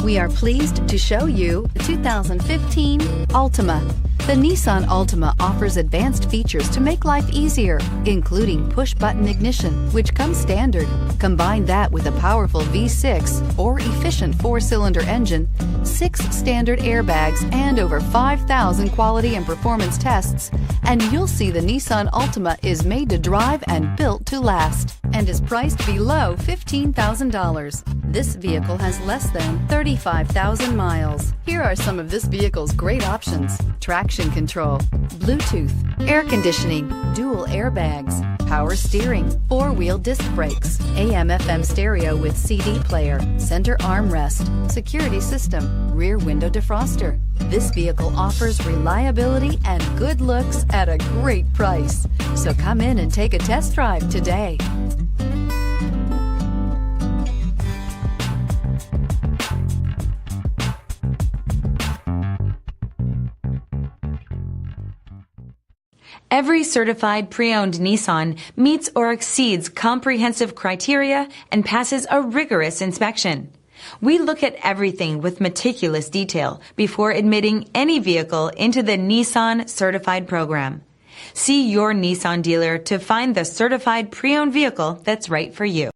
We are pleased to show you the 2015 Altima. The Nissan Altima offers advanced features to make life easier, including push-button ignition, which comes standard. Combine that with a powerful V6 or efficient 4-cylinder engine, 6 standard airbags, and over 5,000 quality and performance tests, and you'll see the Nissan Altima is made to drive and built to last, and is priced below $15,000. This vehicle has less than 35,000 miles. Here are some of this vehicle's great options: traction control, Bluetooth, air conditioning, dual airbags, power steering, 4-wheel disc brakes, AM/FM stereo with CD player, center armrest, security system, rear window defroster. This vehicle offers reliability and good looks at a great price. So come in and take a test drive today. Every certified pre-owned Nissan meets or exceeds comprehensive criteria and passes a rigorous inspection. We look at everything with meticulous detail before admitting any vehicle into the Nissan Certified Program. See your Nissan dealer to find the certified pre-owned vehicle that's right for you.